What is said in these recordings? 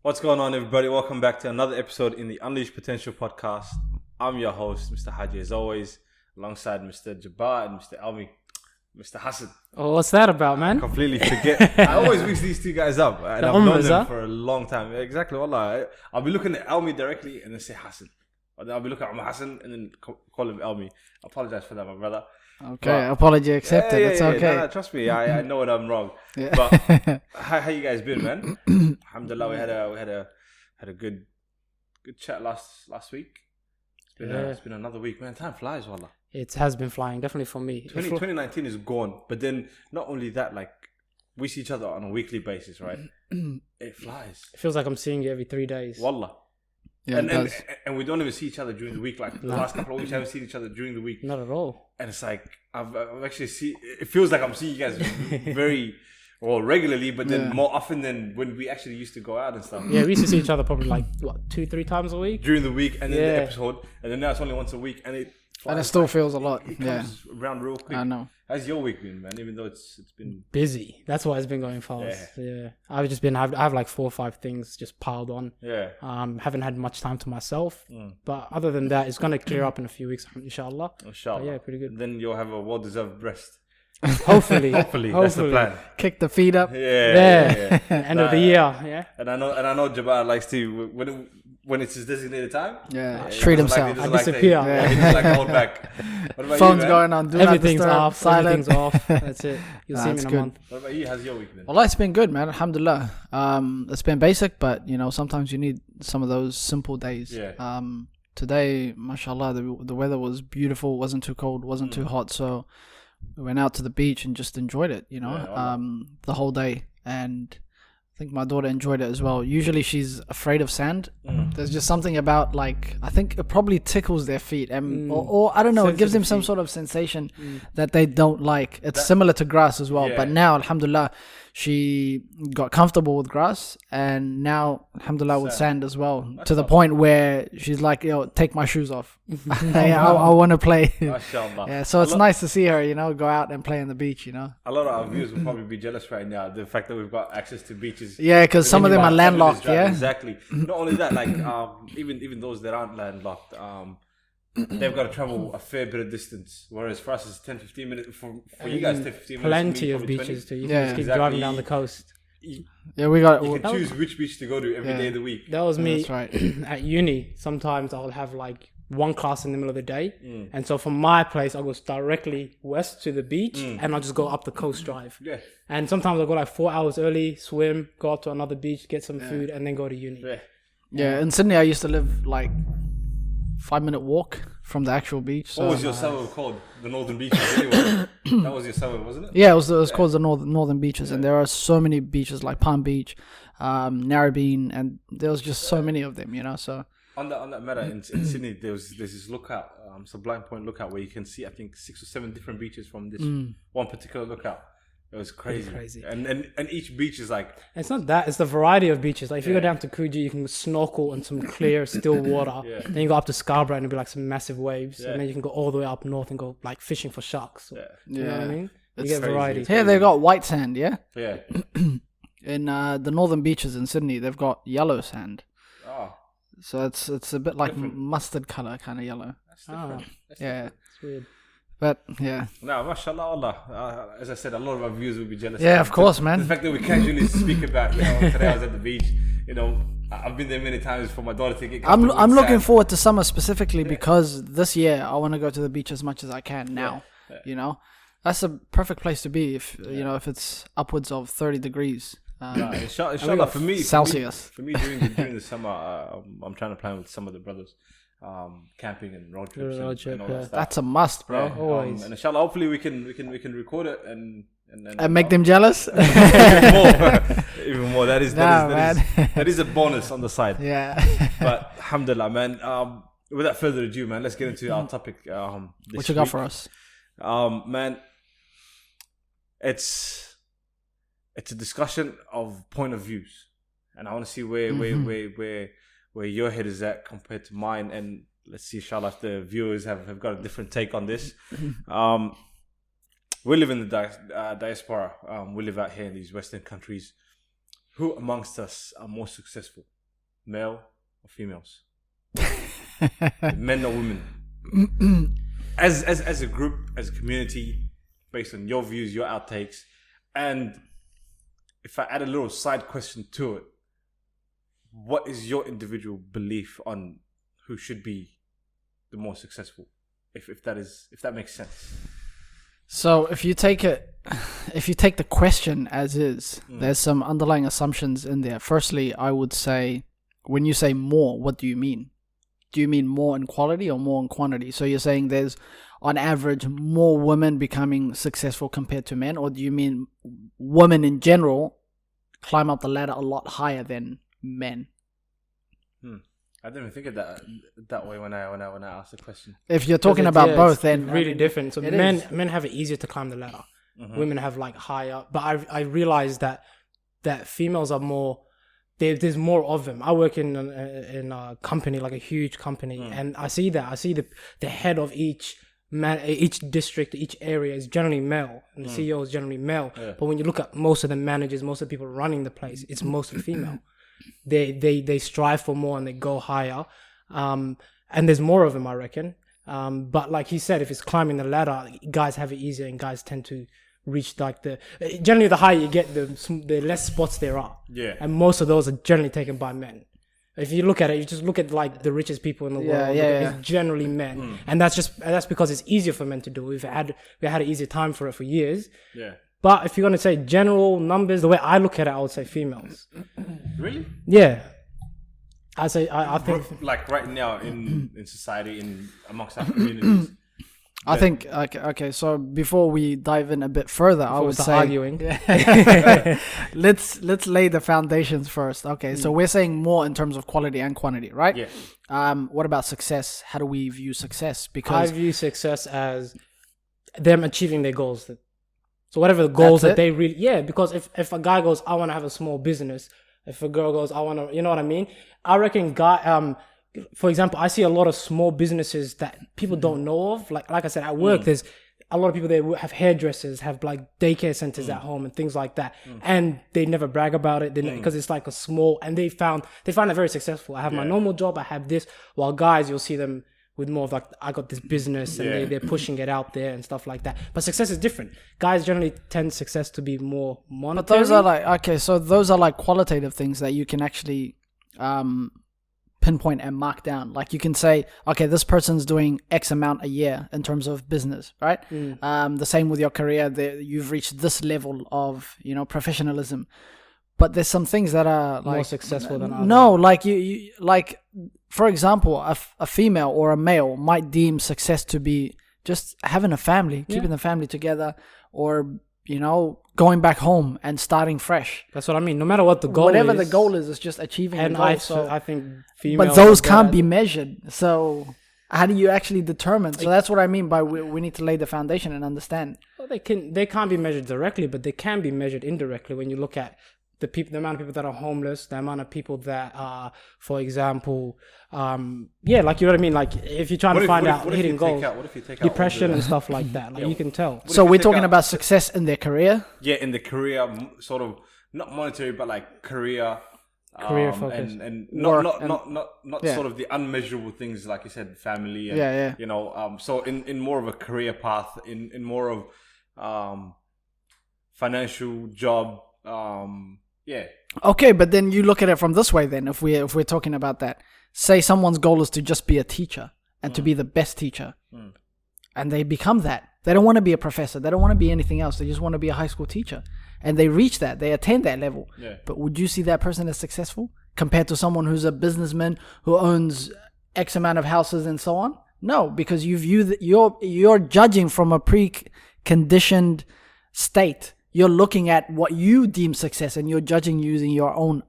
What's going on, everybody? Welcome back to another episode in the Unleashed Potential podcast. I'm your host, Mr. Haji, as always, alongside Mr. Jabbar and Mr. Elmi, Mr. Hassan. Oh, what's that about, man? I completely forget. I always mix these two guys up, and I've known them for a long time. Exactly, wallah. I'll be looking at Elmi directly and then say Hassan. Or then I'll be looking at Omar Hassan and then call him Elmi. I apologize for that, my brother. Okay, but, apology accepted. It's okay. No, trust me, I know when I'm wrong. Yeah. But how you guys been, man? Alhamdulillah, we had a good chat last week. It's been another week, man. Time flies, wallah. It has been flying, definitely for me. 2019 is gone, but then not only that, like we see each other on a weekly basis, right? It flies. It feels like I'm seeing you every 3 days. Wallah. Yeah, and we don't even see each other during the week. Like the last couple of weeks, I haven't seen each other during the week. Not at all. And it's like I've actually it feels like I'm seeing you guys very regularly, but then more often than when we actually used to go out and stuff. Yeah, we used to see each other probably like 2-3 times a week during the week, and then the episode, and then now it's only once a week, and it still feels a lot. It comes around real quick. I know. How's your week been, man? Even though it's been busy, that's why it's been going fast. Yeah. I have like 4 or 5 things just piled on. Yeah. Haven't had much time to myself, but other than that, it's gonna clear up in a few weeks, inshallah. Inshallah. Yeah, pretty good. Then you'll have a well-deserved rest. Hopefully, that's the plan. Kick the feet up. Yeah. End of the year. Yeah. And I know Jabbar likes to when it's his designated time. Yeah. Treat himself. I disappear. He just like hold back. What about Phone's you, going on. Everything's off. Silent. Everything's off. That's it. You'll see me in a month. What about you? How's your week been? Well, it's been good, man. Alhamdulillah. It's been basic, but sometimes you need some of those simple days. Yeah. Today, mashallah, the weather was beautiful. Wasn't too cold. Wasn't too hot. So we went out to the beach and just enjoyed it. The whole day, and I think my daughter enjoyed it as well. Usually she's afraid of sand. There's just something about, like, I think it probably tickles their feet, or I don't know, it gives them some sort of sensation that they don't like. It's similar to grass as well. But now, alhamdulillah, she got comfortable with grass, and now, alhamdulillah, with sand as well. To the point where she's like, take my shoes off. I want to play. Yeah, so it's nice to see her, go out and play on the beach. A lot of our viewers will probably be jealous right now, the fact that we've got access to beaches. Yeah, because some of them are landlocked. Yeah, exactly. Not only that, like even those that aren't landlocked, they've got to travel a fair bit of distance, whereas for us it's 10-15 minutes. For you guys, 10-15 minutes. Plenty of beaches too. You can just keep driving down the coast. Yeah, we got. You can choose which beach to go to every day of the week. That was me. That's right. At uni, sometimes I'll have like one class in the middle of the day, and so from my place I'll go directly west to the beach, and I'll just go up the coast drive. Yeah. And sometimes I'll go like 4 hours early, swim, go up to another beach, get some food, and then go to uni. Yeah, in Sydney I used to live like 5-minute walk from the actual beach. So. What was your suburb called? The Northern Beaches anyway. That was your suburb, wasn't it? Yeah, it was called the Northern Beaches, and there are so many beaches like Palm Beach, Narrabeen, and there was just so many of them, so... On that matter, in Sydney, there's this lookout, Sublime Point lookout, where you can see, I think, 6 or 7 different beaches from this one particular lookout. It was crazy. And each beach is like... It's not that, it's the variety of beaches. Like if you go down to Coogee, you can snorkel in some clear, still water. Then you go up to Scarborough and it'll be like some massive waves. And then you can go all the way up north and go like fishing for sharks. You know what I mean? You get variety. Here they've got white sand, Yeah. In the northern beaches in Sydney, they've got yellow sand. Oh. So it's a bit like mustard colour kind of yellow. That's different. It's weird. But yeah. No, mashallah, Allah. As I said, a lot of our viewers will be jealous. Yeah, of course, man. The fact that we casually speak about, today I was at the beach. I've been there many times for my daughter to get. I'm looking forward to summer specifically because this year I want to go to the beach as much as I can now. That's a perfect place to be if if it's upwards of 30 degrees. Inshallah, for me, Celsius. For me, during the summer, I'm trying to plan with some of the brothers. Camping and road trips and all that stuff. That's a must, bro. Always. And inshallah, hopefully we can record it and make them jealous. even more. That is a bonus on the side. Yeah. But alhamdulillah, man. Without further ado, man, let's get into our topic. What you got for us, man? It's a discussion of point of views, and I want to see where your head is at compared to mine, and let's see, inshallah, if the viewers have got a different take on this. We live in the diaspora. We live out here in these Western countries. Who amongst us are more successful? male or females? Men or women? As a group, as a community, based on your views, your outtakes, and if I add a little side question to it, what is your individual belief on who should be the more successful? If that makes sense. So if you take the question as is, there's some underlying assumptions in there. Firstly, I would say, when you say more, what do you mean? Do you mean more in quality or more in quantity? So you're saying there's, on average, more women becoming successful compared to men, or do you mean women in general climb up the ladder a lot higher than men? I didn't even think of that way when I asked the question. If you're talking about both, then really different. So men have it easier to climb the ladder. Women have like higher. But I realized that females are more. There's more of them. I work in a company, like a huge company, and I see that. I see the head of each district, each area is generally male, and the CEO is generally male. Yeah. But when you look at most of the managers, most of the people running the place, it's mostly female. They strive for more and they go higher, and there's more of them, I reckon. But like he said, if it's climbing the ladder, guys have it easier, and guys tend to reach like generally the higher you get, the less spots there are. Yeah. And most of those are generally taken by men. If you look at it, you just look at like the richest people in the world. It's generally men, and that's because it's easier for men to do. We had an easier time for it for years. Yeah. But if you're gonna say general numbers, the way I look at it, I would say females. Really? Yeah. I think like right now in society, amongst our communities. I think okay. So before we dive in a bit further, I would say arguing. let's lay the foundations first. Okay, so we're saying more in terms of quality and quantity, right? Yeah. What about success? How do we view success? Because I view success as them achieving their goals. So whatever the goals that they really, because if a guy goes, I want to have a small business. If a girl goes, I want to, you know what I mean? I reckon for example, I see a lot of small businesses that people don't know of. Like I said, at work, there's a lot of people that have hairdressers, have like daycare centers at home and things like that. And they never brag about it because it's like a small, and they find it very successful. I have my normal job, I have this, while guys, you'll see them with more of like, I got this business, and they're pushing it out there and stuff like that. But success is different. Guys generally tend success to be more monetary. But those are like, so those are like qualitative things that you can actually pinpoint and mark down. Like you can say, okay, this person's doing X amount a year in terms of business, right? The same with your career. You've reached this level of, professionalism. But there's some things that are like more successful than others. No, like you like, for example, a female or a male might deem success to be just having a family, keeping the family together, or going back home and starting fresh. That's what I mean. No matter what the goal whatever the goal is, it's just achieving the goal. I think females, but those can't be measured. So how do you actually determine? So that's what I mean by we need to lay the foundation and understand. Well, they can't be measured directly, but they can be measured indirectly when you look at the amount of people that are homeless, the amount of people that are, for example, like, you know what I mean? Like, if you're trying to find out hitting goals, depression and stuff like that, like you can tell. So we're talking about success in their career? Yeah, in the career, sort of, not monetary, but like career focus. And not sort of the unmeasurable things, like you said, family, and, so in more of a career path, in more of financial job, Okay, but then you look at it from this way then, if we're talking about that. Say someone's goal is to just be a teacher and to be the best teacher. And they become that. They don't want to be a professor. They don't want to be anything else. They just want to be a high school teacher. And they reach that. They attain that level. Yeah. But would you see that person as successful compared to someone who's a businessman who owns X amount of houses and so on? No, because you view that you're judging from a preconditioned state. You're looking at what you deem success, and you're judging using your own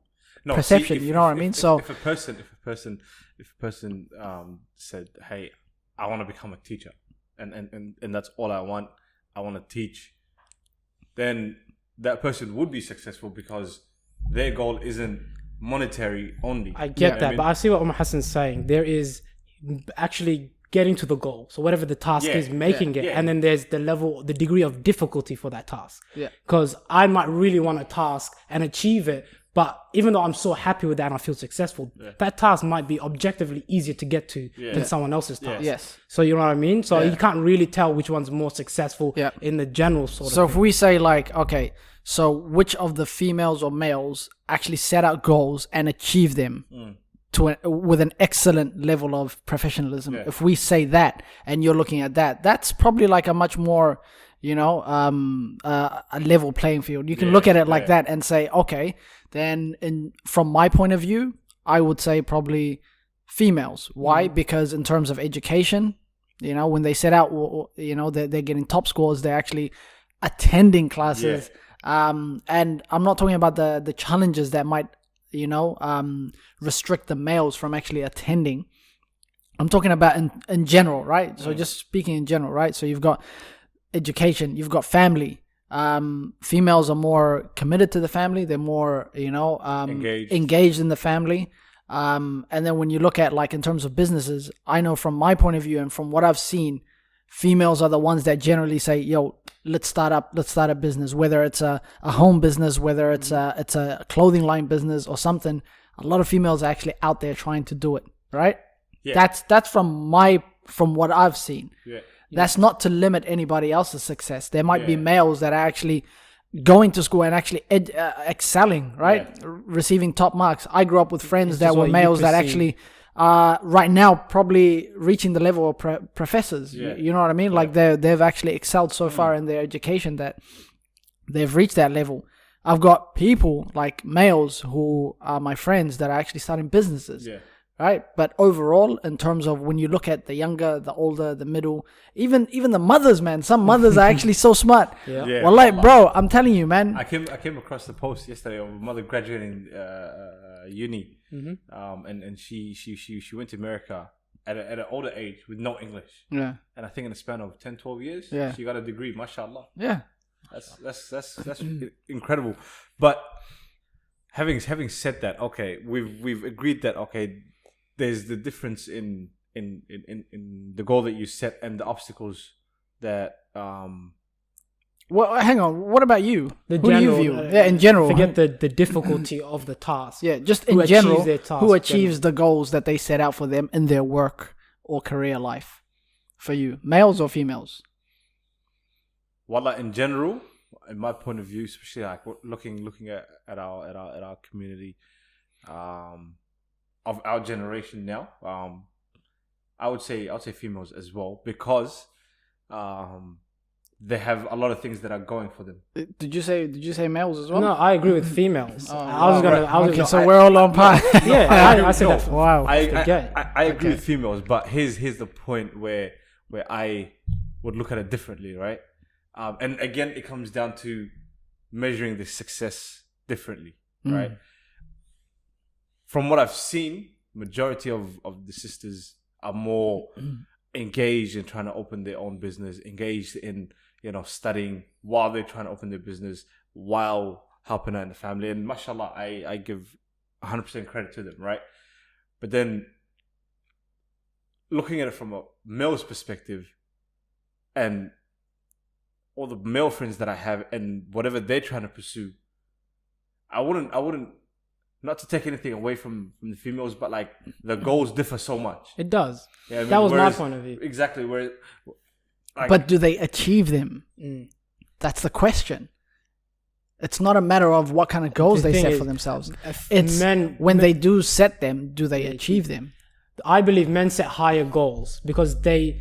perception. You know what I mean? So if a person said, "Hey, I want to become a teacher, and that's all I want to teach," then that person would be successful because their goal isn't monetary only. I get that, but I see what Omar Hassan's saying. There is actually getting to the goal. So whatever the task is, making it. And then there's the degree of difficulty for that task. Yeah. Because I might really want a task and achieve it, But even though I'm so happy with that and I feel successful, that task might be objectively easier to get to than someone else's task. Yes. So you know what I mean? So you can't really tell which one's more successful in the general sort of So thing. if we say like, okay, so which of the females or males actually set out goals and achieve them with an excellent level of professionalism? If we say that and you're looking at that, that's probably like a much more, you know, a level playing field. You can look at it like that and say, okay, then from my point of view, I would say probably females. Why? Because in terms of education, you know, when they set out, you know, they're getting top scores, they're actually attending classes. And I'm not talking about the challenges that might, you know, restrict the males from actually attending. I'm talking about in general, right? So just speaking in general, right? So you've got education, you've got family. Females are more committed to the family. They're more, you know, engaged in the family. And then when you look at like in terms of businesses, I know from my point of view and from what I've seen, females are the ones that generally say, yo, let's start a business, whether it's a home business, whether it's a clothing line business or something. A lot of females are actually out there trying to do it, right? That's from what I've seen. That's not to limit anybody else's success. There might be males that are actually going to school and actually excelling, right? Receiving top marks. I grew up with friends that were males that actually right now probably reaching the level of professors. You know what I mean? Like they've actually excelled so far in their education that they've reached that level. I've got people like males who are my friends that are actually starting businesses. Right? But overall, in terms of when you look at the younger, the older, the middle, even the mothers, man, some mothers are actually so smart. Well, like, bro, I'm telling you, man. I came across the post yesterday of a mother graduating uni, and she went to America at an older age with no English. And I think in a span of 10, 12 years, she got a degree. Mashallah. That's incredible. But having said that, okay, we've agreed that there's the difference in the goal that you set and the obstacles that Well, hang on. What about you? Who do you view? In general. Forget the difficulty of the task. Just in general, who achieves the goals that they set out for them in their work or career life? For you, males or females? Wallah, in general, in my point of view, especially like looking at our community, of our generation now, I would say females as well, because they have a lot of things that are going for them. Did you say males as well? No, I agree with females. So we're all on par. I said that. Wow. I agree with females, but here's the point where I would look at it differently, right? And again, it comes down to measuring the success differently, right? From what I've seen, majority of the sisters are more engaged in trying to open their own business, engaged in, studying while they're trying to open their business, while helping out in the family. And mashallah, I give 100% credit to them, right? But then looking at it from a male's perspective, and all the male friends that I have and whatever they're trying to pursue, I wouldn't not to take anything away from the females, but like the goals differ so much. It does. Yeah, I mean, that was my point of view. Exactly. But do they achieve them? That's the question. It's not a matter of what kind of goals they set for themselves. It's when they do set them, do they achieve them? I believe men set higher goals because they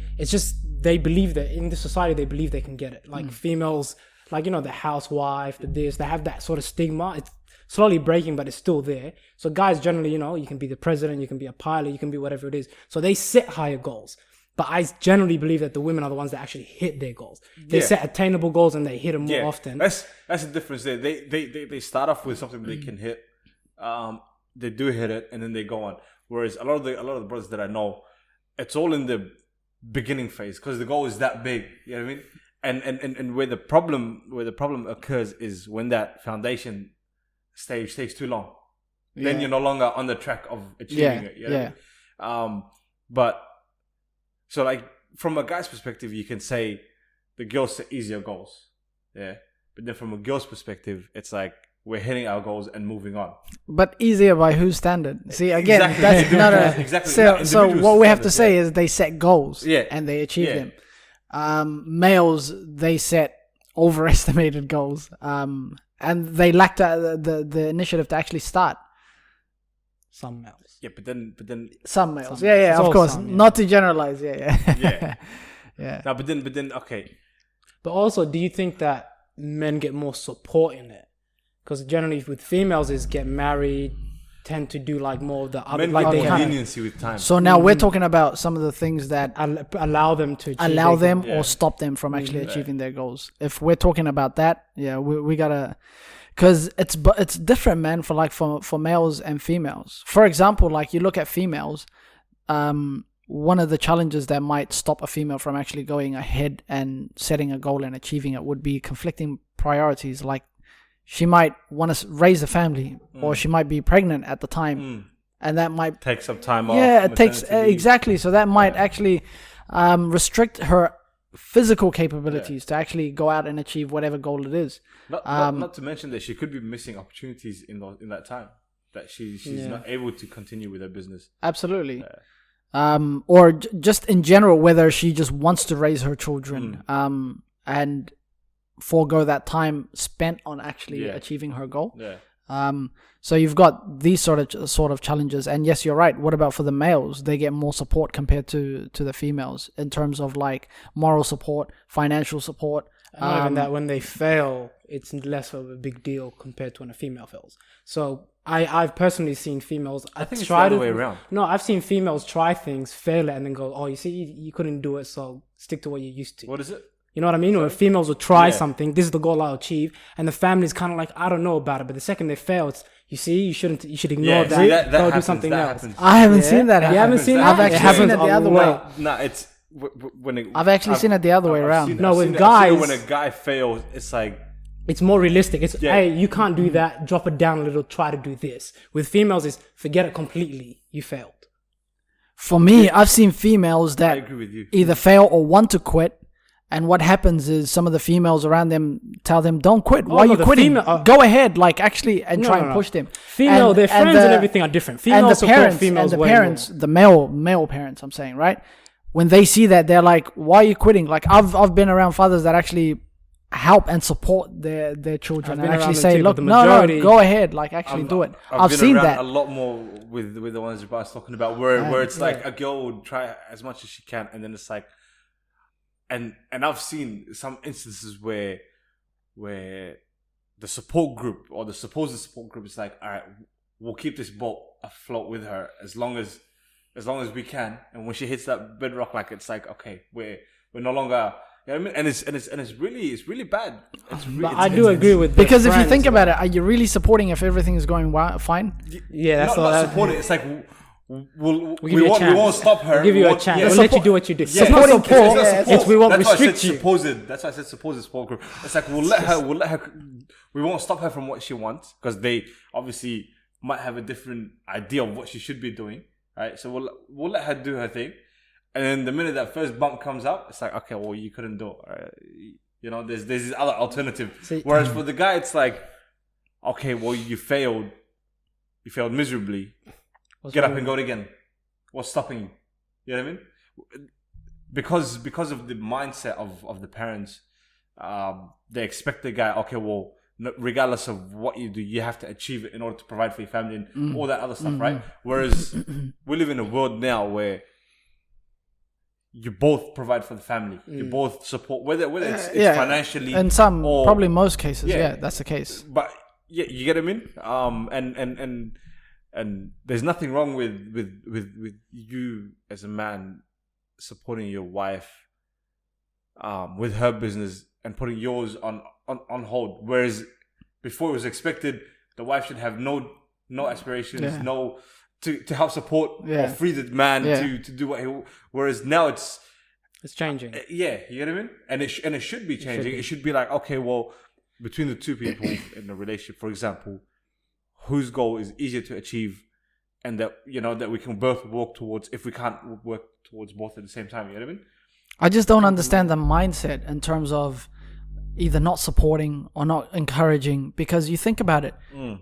believe that in the society, they believe they can get it. Like females, like, the housewife, they have that sort of stigma. It's slowly breaking, but it's still there. So guys generally, you can be the president, you can be a pilot, you can be whatever it is. So they set higher goals. But I generally believe that the women are the ones that actually hit their goals. They set attainable goals and they hit them more often. That's the difference there. They start off with something they can hit. They do hit it and then they go on. Whereas a lot of the brothers that I know, it's all in the beginning phase because the goal is that big. You know what I mean? And where the problem occurs is when that foundation stage takes too long. Then you're no longer on the track of achieving it. You know what I mean? But so like from a guy's perspective, you can say the girls set easier goals. Yeah. But then from a girl's perspective, it's like we're hitting our goals and moving on. But easier by whose standard? See, again, Exactly. that's not a... Exactly. So what we have to say yeah. is they set goals and they achieve them. Males, they set overestimated goals. And they lacked the initiative to actually start. Some males. Yeah, but then some males. Yeah, of course. Not to generalize. Yeah. Yeah. No, but then okay. But also, do you think that men get more support in it? Because generally with females is get married, tend to do like more of the other, men like get they more have, leniency with time. So now we're talking about some of the things that allow them to achieve or stop them from actually achieving their goals. If we're talking about that, we gotta, because it's different, man, for males and females. For example, like you look at females, one of the challenges that might stop a female from actually going ahead and setting a goal and achieving it would be conflicting priorities. Like she might want to raise a family, or she might be pregnant at the time, and that might take some time off. Yeah, it takes exactly. So that might actually restrict her physical capabilities to actually go out and achieve whatever goal it is. Not to mention that she could be missing opportunities in that time that she's not able to continue with her business. Absolutely. Or just in general, whether she just wants to raise her children and forego that time spent on actually achieving her goal. So you've got these sort of challenges, and yes, you're right. What about for the males? They get more support compared to the females in terms of like moral support, financial support. Not even that, when they fail, it's less of a big deal compared to when a female fails. So I've personally seen females. I think it's the other way around. No, I've seen females try things, fail it, and then go, "Oh, you see, you couldn't do it, so stick to what you're used to." What is it? You know what I mean? When females will try something, this is the goal I'll achieve, and the family's kind of like, I don't know about it, but the second they fail, it's, you see, you should ignore that. Go happens, do something else. Happens. I haven't seen that. You haven't seen that? I've actually seen it the other way. No, it's I've actually seen it the other way around. No, with guys, when a guy fails, it's like it's more realistic. It's hey, you can't do that. Drop it down a little. Try to do this. With females, it's forget it completely. You failed. For me, I've seen females that I agree with you. Either fail or want to quit. And what happens is some of the females around them tell them, "Don't quit. Why are you quitting? Go ahead, like actually, and try and push them." Female, their friends and everything are different. Females support females. And the parents, the male parents, I'm saying, right? When they see that, they're like, "Why are you quitting?" Like I've been around fathers that actually help and support their children and actually say, "Look, no, go ahead, like actually do it." I've seen that a lot more with the ones I was talking about, where it's like a girl would try as much as she can, and then it's like. And I've seen some instances where the support group or the supposed support group is like, all right, we'll keep this boat afloat with her as long as we can. And when she hits that bedrock, like it's like, okay, we're no longer. You know what I mean? And it's really bad. I do agree with because if you think about it, are you really supporting if everything is going fine? Yeah, that's not supporting. It's like. We won't stop her. We'll give you a chance. We'll let you do what you do. Yeah. It's not support. It's we won't restrict you. That's why I said supposed support group. It's like we'll let her. We won't stop her from what she wants because they obviously might have a different idea of what she should be doing, right? So we'll let her do her thing, and then the minute that first bump comes up, it's like, okay, well, you couldn't do it. You know, there's this other alternative. Whereas for the guy, it's like, okay, well, you failed miserably. Get up and go again. What's stopping you? You know what I mean? Because of the mindset of the parents, they expect the guy, okay, well, regardless of what you do, you have to achieve it in order to provide for your family and all that other stuff, right? Whereas we live in a world now where you both provide for the family. You both support, whether it's financially. In some, probably most cases, that's the case. But yeah, you get what I mean? And there's nothing wrong with you as a man supporting your wife with her business and putting yours on hold. Whereas before it was expected the wife should have no aspirations, to help support or free the man to do what he. Whereas now it's changing. You get what I mean? And it should be changing. It should be like, okay, well, between the two people in a relationship, for example, whose goal is easier to achieve, and that that we can both work towards. If we can't work towards both at the same time, you know what I mean? I just don't understand the mindset in terms of either not supporting or not encouraging. Because you think about it,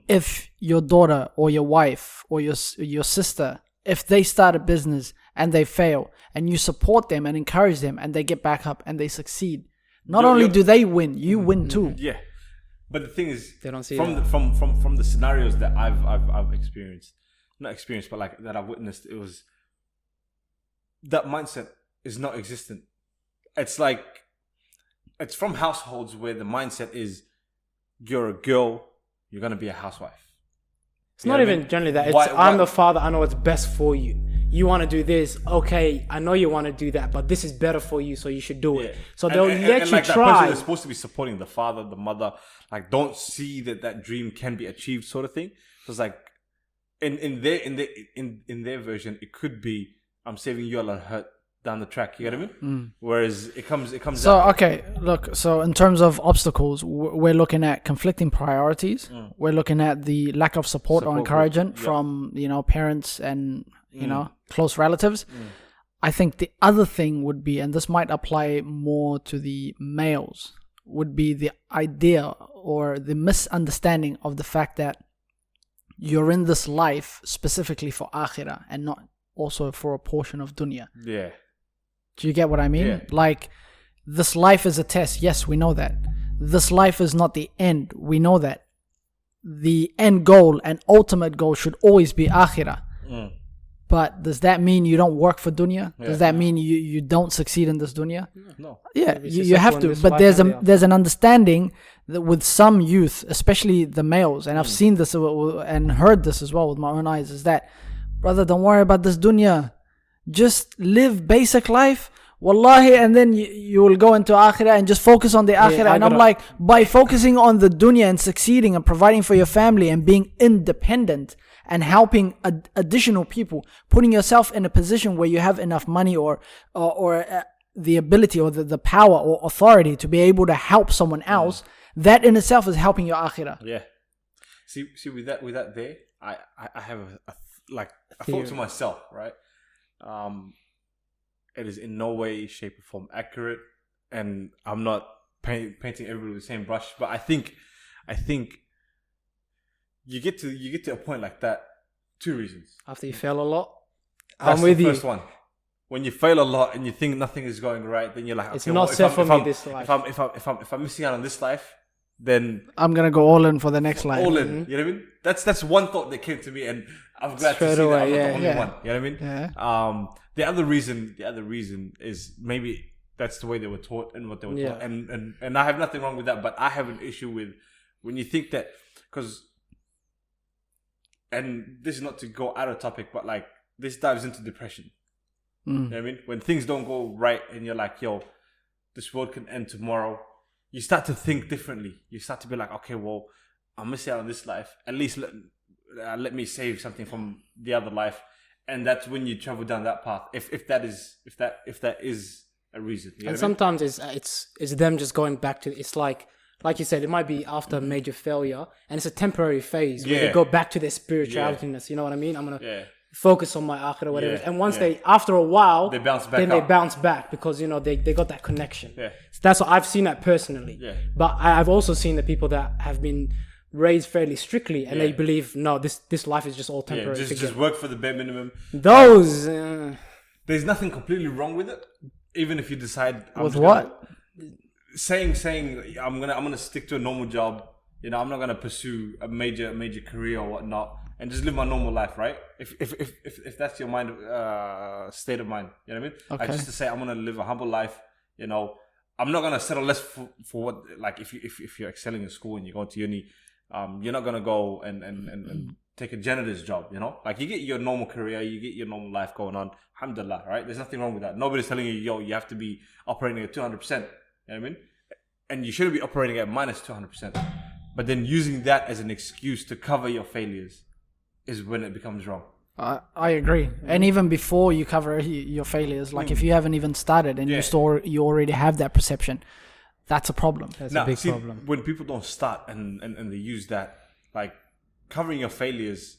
if your daughter or your wife or your sister, if they start a business and they fail, and you support them and encourage them, and they get back up and they succeed, not only do they win, you win too. Yeah, but the thing is, they don't see from the scenarios that I've experienced, not experienced, but like that I've witnessed, it was that mindset is not existent. It's like it's from households where the mindset is you're a girl, you're gonna be a housewife. It's not even generally that. It's I'm the father, I know what's best for you. You want to do this, okay, I know you want to do that, but this is better for you, so you should do it. So they'll let you like try. That person is supposed to be supporting the father, the mother, like don't see that dream can be achieved, sort of thing. So it's like in their version, it could be I'm saving you a lot of hurt down the track. You get what I mean? Whereas it comes. So okay, look. So in terms of obstacles, we're looking at conflicting priorities. We're looking at the lack of support or encouragement from parents and close relatives. I think the other thing would be, and this might apply more to the males, would be the idea or the misunderstanding of the fact that you're in this life specifically for akhirah and not also for a portion of dunya. Yeah. Do you get what I mean? Yeah. Like, this life is a test. Yes, we know that. This life is not the end. We know that. The end goal and ultimate goal should always be akhirah. But does that mean you don't work for dunya? Yeah. Does that mean you don't succeed in this dunya? No. Yeah, you have to. But there's an understanding that with some youth, especially the males, and I've seen this and heard this as well with my own eyes, is that, brother, don't worry about this dunya. Just live basic life. Wallahi, and then you will go into akhirah and just focus on the akhirah. And I'm like, by focusing on the dunya and succeeding and providing for your family and being independent and helping additional people, putting yourself in a position where you have enough money or the ability or the power or authority to be able to help someone else, that in itself is helping your akhirah. Yeah. See with that there, I have a thought to myself, right? It is in no way, shape, or form accurate, and I'm not painting everybody with the same brush. But I think you get to a point like that. 2 reasons. After you fail a lot, I'm with you. First one, when you fail a lot and you think nothing is going right, then you're like, okay, it's not set for me this life. If I'm missing out on this life, then I'm gonna go all in for the next life. All in. You know what I mean? That's one thought that came to me, and I'm glad to see that I'm not the only one. You know what I mean? Yeah. The other reason is maybe that's the way they were taught and what they were taught, and I have nothing wrong with that, but I have an issue with when you think that, because, and this is not to go out of topic, but like this dives into depression. You know what I mean? When things don't go right and you're like, yo, this world can end tomorrow, you start to think differently. You start to be like, okay, well, I'm missing out on this life. At least let me save something from the other life. And that's when you travel down that path. If that is a reason. And sometimes it's them just going back to, it's like you said, it might be after a major failure, and it's a temporary phase where they go back to their spirituality-ness. You know what I mean? I'm gonna focus on my akhirah, whatever. And once they, after a while, they bounce back. Then they bounce back because they got that connection. Yeah. So that's what I've seen that personally. Yeah. But I've also seen the people that have been raised fairly strictly and they believe, no, this life is just all temporary. Just work for the bare minimum. Those there's nothing completely wrong with it, even if you decide saying I'm gonna stick to a normal job. You know, I'm not gonna pursue a major career or whatnot, and just live my normal life, right? If that's your mind state of mind, you know what I mean? Okay. Like just to say I'm gonna live a humble life. You know, I'm not gonna settle less for what, like if you're excelling in school and you go to uni. You're not gonna go and take a janitor's job, you know? Like you get your normal career, you get your normal life going on. Alhamdulillah, right? There's nothing wrong with that. Nobody's telling you, yo, you have to be operating at 200%. You know what I mean? And you shouldn't be operating at minus 200%. But then using that as an excuse to cover your failures is when it becomes wrong. I agree. And even before you cover your failures, like if you haven't even started and you already have that perception, that's a problem. That's a big problem. When people don't start and they use that, like covering your failures,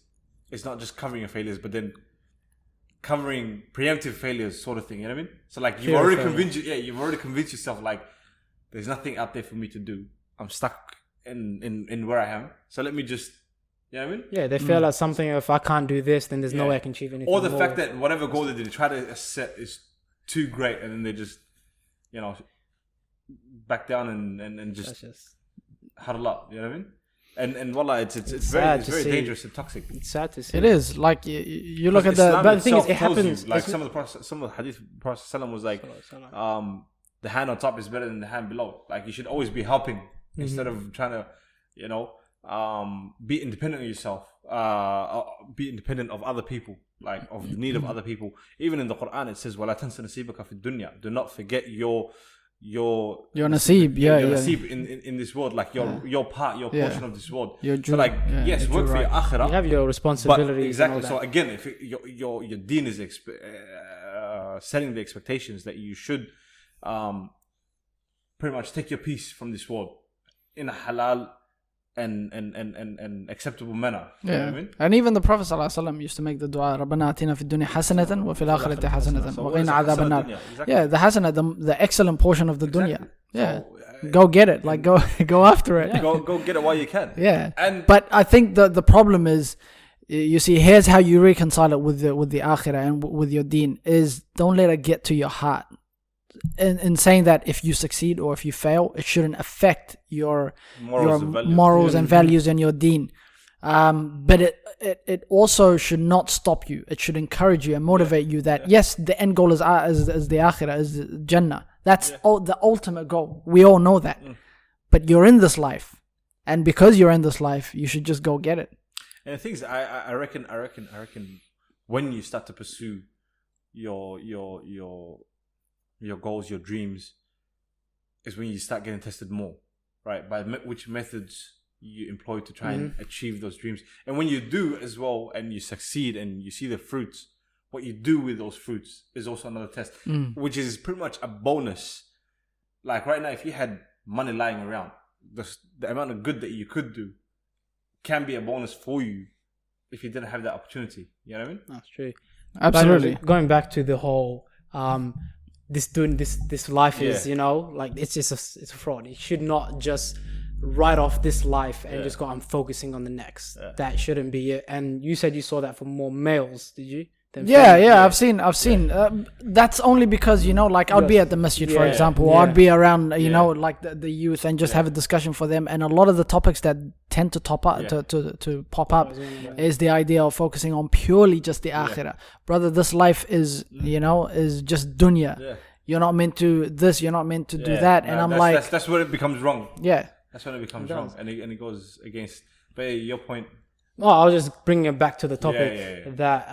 it's not just covering your failures, but then covering preemptive failures, sort of thing. You know what I mean? So like you've already convinced yourself, like there's nothing out there for me to do. I'm stuck in where I am. So let me just, you know what I mean? Yeah, they feel like something, if I can't do this, then there's no way I can achieve anything. Or the fact that whatever goal they try to set is too great, and then they just, you know, back down and just huddle up. You know what I mean? And wallah, it's very dangerous and toxic. It's sad to see. It is like you look at Islam but the thing is, it happens. Like some of the hadith, Prophet ﷺ was like, the hand on top is better than the hand below. Like you should always be helping instead of trying to, you know, be independent of yourself, be independent of other people, like of the need of other people. Even in the Quran, it says, "Wala tansa nasibaka fi dunya." Do not forget your nasib, nasib in this world, like your part, your portion of this world. So like yes, work for your akhirah. You have your responsibilities. Exactly. So again, if your deen is setting the expectations that you should pretty much take your piece from this world in a halal and acceptable manner. You know what I mean? And even the Prophet ﷺ used to make the dua, رَبَّنَا آتِنَا فِي الدُّنْيَا حَسَنَةً وَفِي الْآخِرَةِ حَسَنَةً وَقِنَا عَذَابَ النَّارِ. Yeah, the hasanah, the excellent portion of the dunya. Yeah. So, go get it. Like go after it. Go get it while you can. Yeah. But I think the problem is, you see, here's how you reconcile it with the akhirah and with your deen, is don't let it get to your heart. In saying that if you succeed or if you fail, it shouldn't affect your morals and values and your deen. But it also should not stop you. It should encourage you and motivate you that yes, the end goal is the akhirah, is Jannah. That's the ultimate goal. We all know that. But you're in this life, and because you're in this life, you should just go get it. And the thing is, I reckon when you start to pursue your goals, your dreams, is when you start getting tested more, right? By which methods you employ to try and achieve those dreams. And when you do as well, and you succeed and you see the fruits, what you do with those fruits is also another test, which is pretty much a bonus. Like right now, if you had money lying around, the amount of good that you could do can be a bonus for you if you didn't have that opportunity. You know what I mean? That's true. Absolutely. But going back to the whole this life is, you know, like it's a fraud. You should not just write off this life and just go, I'm focusing on the next. That shouldn't be it. And you said you saw that for more males, did you? I've seen that's only because, you know, like I'd be at the masjid, for example, or I'd be around, you know, like the youth, and just have a discussion for them. And a lot of the topics that tend to pop up is the idea of focusing on purely just the akhirah. Brother, this life is, you know, is just dunya. You're not meant to this, you're not meant to do that. And I'm like, that's where it becomes wrong. That's when it becomes wrong, and it goes against. But your point. Well, I'll just bring it back to the topic that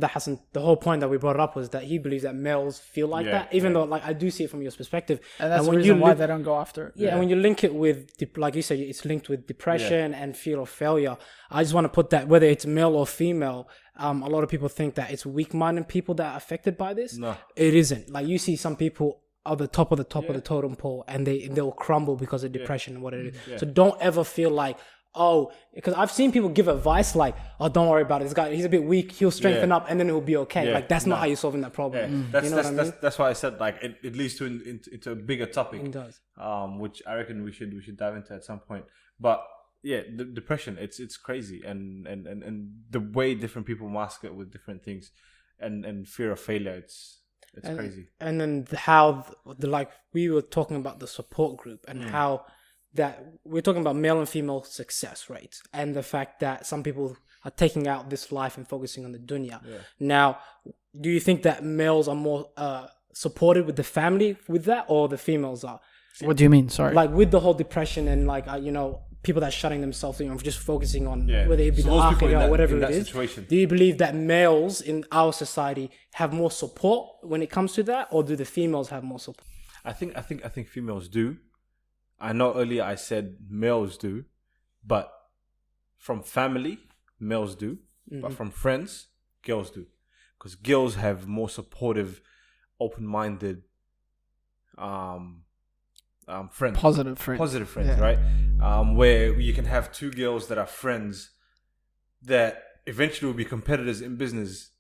Hassan, the whole point that we brought up was that he believes that males feel like that, even though, like, I do see it from your perspective. And that's the reason why they don't go after it. And when you link it with, like you said, it's linked with depression and fear of failure. I just want to put that, whether it's male or female, a lot of people think that it's weak-minded people that are affected by this. No. It isn't. Like, you see some people are the top of the totem pole, and they'll crumble because of depression and what it is. So don't ever feel like, because I've seen people give advice like, don't worry about it. This guy, he's a bit weak. He'll strengthen up, and then it'll be okay. Like that's not how you're solving that problem. That's why I said like it leads to into a bigger topic. It does. Which I reckon we should dive into at some point. But the depression, it's crazy, and the way different people mask it with different things, and fear of failure, it's crazy. And then how like we were talking about the support group and how. That we're talking about male and female success rates, and the fact that some people are taking out this life and focusing on the dunya. Now, do you think that males are more supported with the family with that, or the females are? What do you mean? Sorry. Like with the whole depression and like you know, people that are shutting themselves, you know, just focusing on whether it be the akhirah or whatever it is. Situation. Do you believe that males in our society have more support when it comes to that, or do the females have more support? I think females do. I know earlier I said males do, but from family, males do. But from friends, girls do. Because girls have more supportive, open-minded friends. Positive friends, right? Where you can have two girls that are friends that eventually will be competitors in business,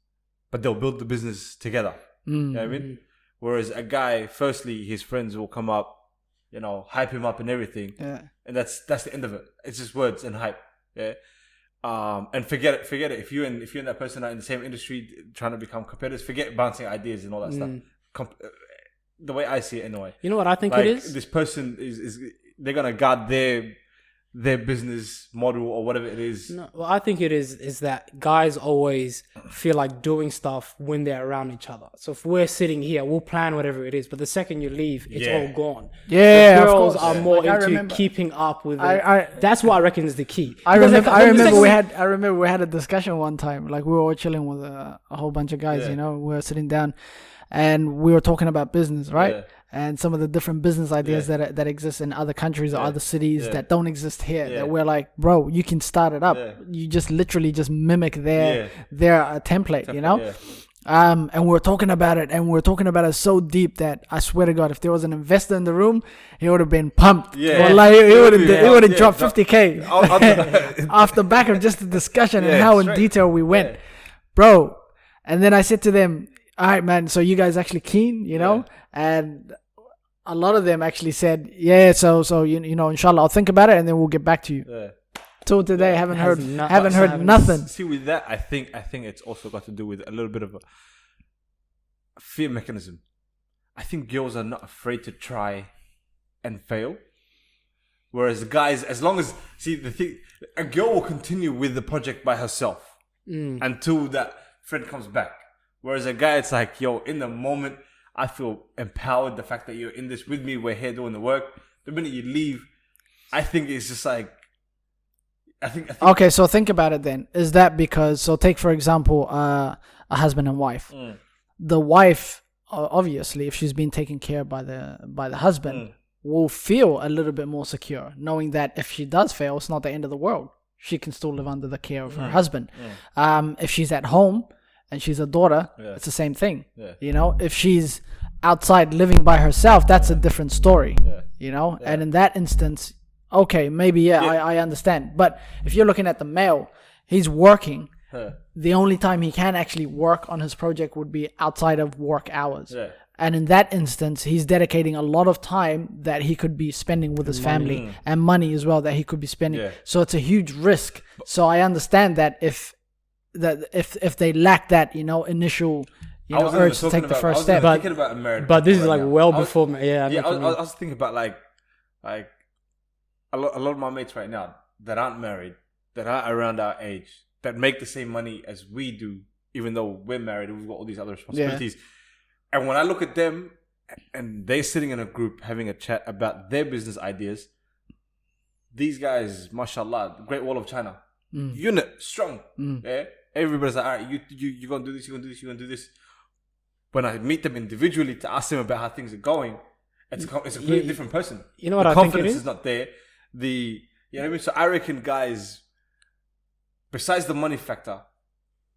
but they'll build the business together. You know what I mean? Whereas a guy, firstly, his friends will come up, hype him up and everything. Yeah. And that's the end of it. It's just words and hype. Yeah. And forget it. If you and that person are in the same industry trying to become competitors, forget bouncing ideas and all that stuff. The way I see it, anyway. You know what I think it is? This person is they're gonna guard their business model or whatever it is. No, what I think it is that guys always feel like doing stuff when they're around each other. So if we're sitting here, we'll plan whatever it is, but the second you leave, it's all gone. Yeah, the girls are more into keeping up with it. That's what I reckon is the key. I remember we had a discussion one time. Like we were all chilling with a whole bunch of guys. We were sitting down, and we were talking about business, right? Yeah. And some of the different business ideas that exist in other countries or other cities that don't exist here. That we're like, bro, you can start it up. Yeah. You just literally just mimic their template, And we're talking about it, and we're talking about it so deep that I swear to God, if there was an investor in the room, he would have been pumped. Yeah. Well, like, he would have dropped 50K off the back of just the discussion and how in detail we went, bro. And then I said to them, all right, man, so you guys actually keen, and a lot of them actually said, so inshallah, I'll think about it and then we'll get back to you. Yeah. Till today, haven't heard nothing. See, with that, I think it's also got to do with a little bit of a fear mechanism. I think girls are not afraid to try and fail, whereas guys, as long as a girl will continue with the project by herself until that friend comes back. Whereas a guy, it's like, in the moment, I feel empowered. The fact that you're in this with me, we're here doing the work. The minute you leave, I think it's just like, I think. Okay, so think about it then. Is that because? So take for example, a husband and wife. The wife, obviously, if she's been taken care of by the husband, will feel a little bit more secure, knowing that if she does fail, it's not the end of the world. She can still live under the care of her husband. If she's at home and she's a daughter, it's the same thing. If she's outside living by herself, that's a different story. And in that instance, okay, maybe I understand. But if you're looking at the male, he's working. The only time he can actually work on his project would be outside of work hours. And in that instance, he's dedicating a lot of time that he could be spending with his family and money as well that he could be spending. So it's a huge risk. So I understand that if they lack that, initial, urge to take the first step. But this is like before. I was thinking about like a lot of my mates right now that aren't married, that are around our age, that make the same money as we do, even though we're married and we've got all these other responsibilities. And when I look at them and they're sitting in a group having a chat about their business ideas, these guys, mashallah, the Great Wall of China, unit, strong. Everybody's like, all right, you're going to do this, you're going to do this, you're going to do this. When I meet them individually to ask them about how things are going, it's a completely different person. You know what I think it is? The confidence is not there. You know what I mean? So I reckon guys, besides the money factor,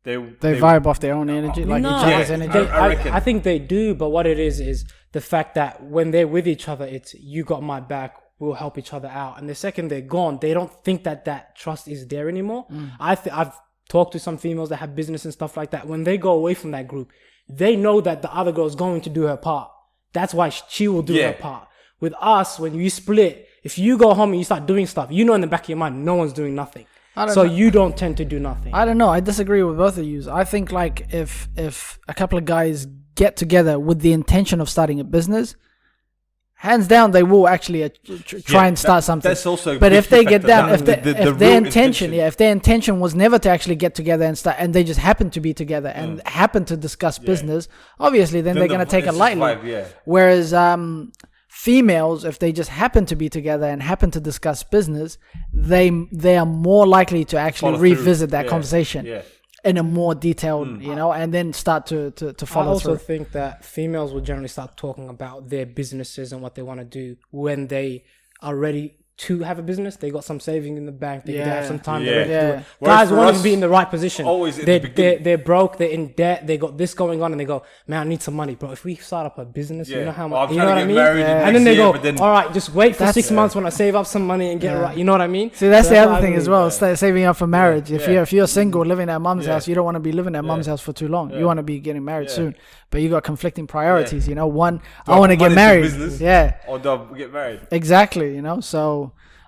they vibe off their own energy, each other's energy. I think they do, but what it is the fact that when they're with each other, it's you got my back, we'll help each other out. And the second they're gone, they don't think that trust is there anymore. I've talked to some females that have business and stuff like that. When they go away from that group, they know that the other girl is going to do her part. That's why she will do her part. With us, when you split, if you go home and you start doing stuff, in the back of your mind, no one's doing nothing. So you don't tend to do nothing. I don't know. I disagree with both of you. I think like if a couple of guys get together with the intention of starting a business, hands down, they will actually try and start something. That's also. But if they get down, if their intention was never to actually get together and start, and they just happen to be together and happen to discuss business, obviously, then they're going to take it lightly. Whereas females, if they just happen to be together and happen to discuss business, they are more likely to actually revisit that conversation in a more detailed, and then start to follow through. I also think that females will generally start talking about their businesses and what they want to do when they are ready to have a business. They got some saving in the bank. They have some time. Yeah. Guys want to be in the right position. Always they're broke. They're in debt. They got this going on, and they go, "Man, I need some money, bro. If we start up a business, you know how much. You know what I mean?" And then they go, "All right, just wait for 6 months when I save up some money and get right." You know what I mean? See, that's the other thing as well. Start saving up for marriage. If you're single, living at mum's house, you don't want to be living at mum's house for too long. You want to be getting married soon, but you got conflicting priorities. You know, one, I want to get married. Or do I get married? Exactly. You know, so.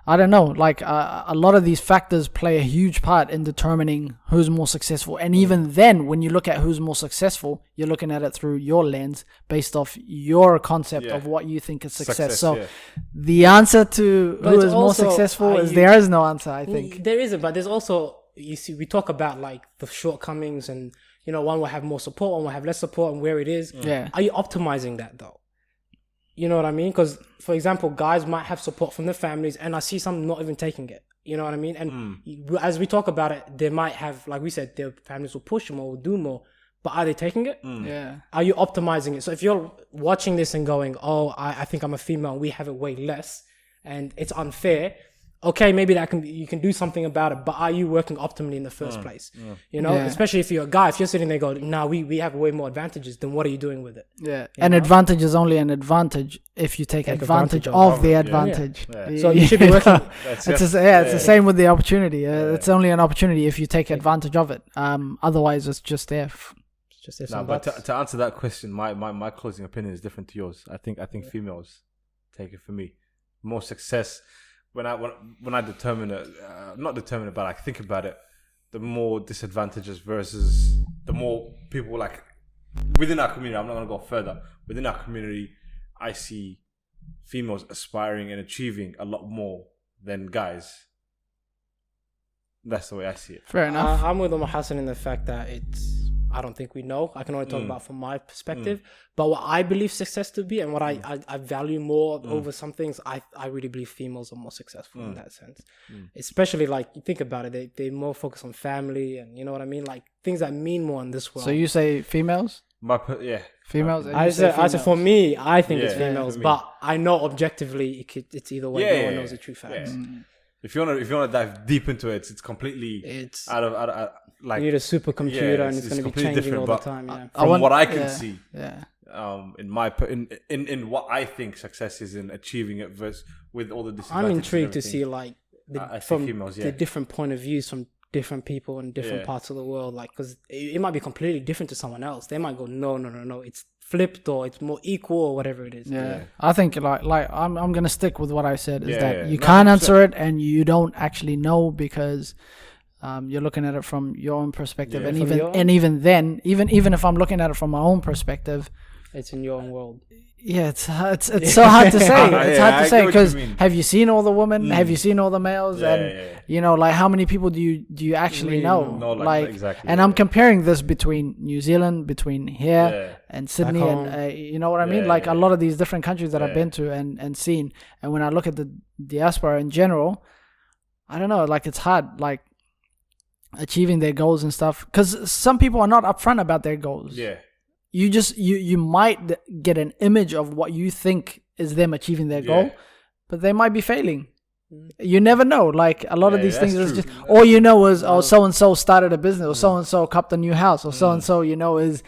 I don't know, like a lot of these factors play a huge part in determining who's more successful. And even then, when you look at who's more successful, you're looking at it through your lens based off your concept of what you think is success. So the answer to who is more successful is there is no answer, I think. There isn't, but there's also, you see, we talk about like the shortcomings and, you know, one will have more support, one will have less support and where it is. Yeah. Are you optimizing that though? You know what I mean? Because, for example, guys might have support from their families, and I see some not even taking it. You know what I mean? And as we talk about it, they might have, like we said, their families will push them or will do more. But are they taking it? Yeah. Are you optimizing it? So if you're watching this and going, "Oh, I think I'm a female and we have it way less, and it's unfair," okay, maybe you can do something about it, but are you working optimally in the first place? You know, especially if you're a guy, if you're sitting there going, "Nah, we have way more advantages," then what are you doing with it? Yeah, an advantage is only an advantage if you take advantage of the advantage. So you should be working. It's the same with the opportunity. It's only an opportunity if you take advantage of it. Otherwise, it's just there. But to answer that question, my closing opinion is different to yours. I think females take it for me. More success. When I determine it, not determine it, but I think about it, the more disadvantages versus the more people like within our community. I'm not going to go further. Within our community, I see females aspiring and achieving a lot more than guys. That's the way I see it. Fair enough. I'm with Omar Hassan in the fact that I don't think we know. I can only talk about from my perspective. But what I believe success to be and what I value more over some things, I really believe females are more successful in that sense. Especially like, you think about it, they more focus on family and you know what I mean? Like things that mean more in this world. So you say females? Females? I said for me, I think it's females, but I know objectively it's either way. No one knows the true facts. If you want to dive deep into it, it's completely out of like, you need a supercomputer and it's going to be changing all the time. From what I can see, in what I think success is in achieving it versus with all the disadvantages. I'm intrigued to see like females, the different point of views from different people in different parts of the world, like because it might be completely different to someone else. They might go no, it's flipped or it's more equal or whatever it is. I think like I'm gonna stick with what I said is that you can't answer it and you don't actually know because you're looking at it from your own perspective and even then if I'm looking at it from my own perspective, it's in your own world. It's so hard to say. It's hard to say because have you seen all the women? Have you seen all the males? You know, like how many people do you actually know? Like exactly, and I'm comparing this between New Zealand, between here and Sydney, and you know what I mean? Like a lot of these different countries that I've been to and seen. And when I look at the diaspora in general, I don't know. Like it's hard, like achieving their goals and stuff, because some people are not upfront about their goals. You just you might get an image of what you think is them achieving their goal, but they might be failing. You never know. Like a lot of these things is just all you know is so and so started a business, or so and so copped a new house, or so and so is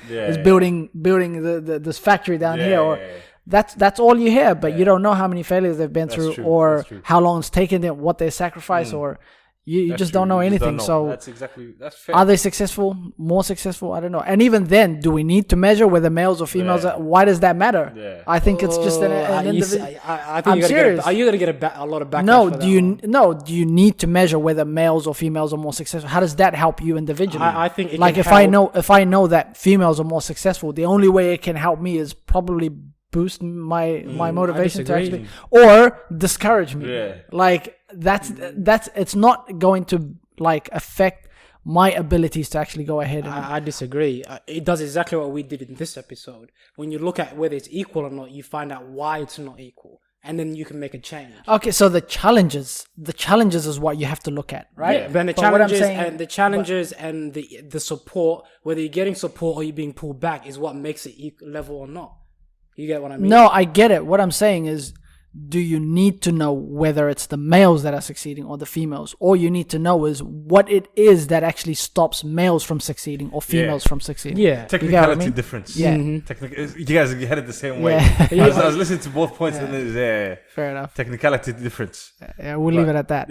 building this factory down here, or that's all you hear. But you don't know how many failures they've been through, or how long it's taken them, what they sacrificed, or you just don't know anything. So that's fair. Are they successful? More successful? I don't know. And even then, do we need to measure whether males or females are? Why does that matter? I think it's just an individual. I'm serious. Are you going to get a lot of backlash? Do you need to measure whether males or females are more successful? How does that help you individually? I think like if I know that females are more successful, the only way it can help me is probably boost my motivation to actually, or discourage me. Like that's it's not going to like affect my abilities to actually go ahead. I disagree. It does exactly what we did in this episode. When you look at whether it's equal or not, you find out why it's not equal, and then you can make a change. Okay, so the challenges is what you have to look at, right? But the challenges and the support, whether you're getting support or you're being pulled back, is what makes it level or not. You get what I mean? No, I get it. What I'm saying is do you need to know whether it's the males that are succeeding or the females? All you need to know is what it is that actually stops males from succeeding or females from succeeding. Yeah. Technicality difference. Yeah. You guys are headed the same way. Yeah. I was listening to both points and there's fair enough. Technicality difference. Yeah, we'll leave it at that.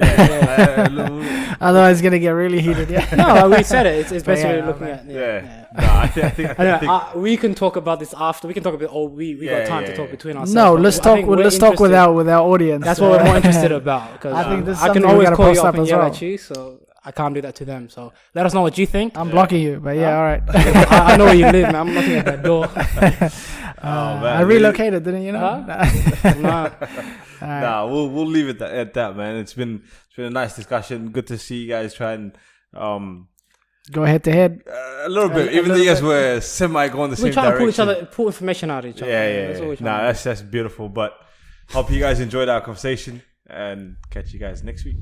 Otherwise, it's gonna get really heated. Yeah. No, we said it. It's basically looking at. No, I think we can talk about this after. We can talk about. We got time to talk between ourselves. No, let's talk. Let's talk with our audience. That's what we're more interested about. Because I think this I can always call you up and yell at you, so I can't do that to them. So let us know what you think. I'm blocking you, but all right. I know where you live, man. I'm knocking at that door. Man, I relocated, didn't you know? Nah, we'll leave it at that, man. It's been a nice discussion. Good to see you guys try and go head to head a little bit. Even though you guys were semi going the same direction. We're trying to pull information out of each other. Yeah. That's beautiful. But hope you guys enjoyed our conversation and catch you guys next week.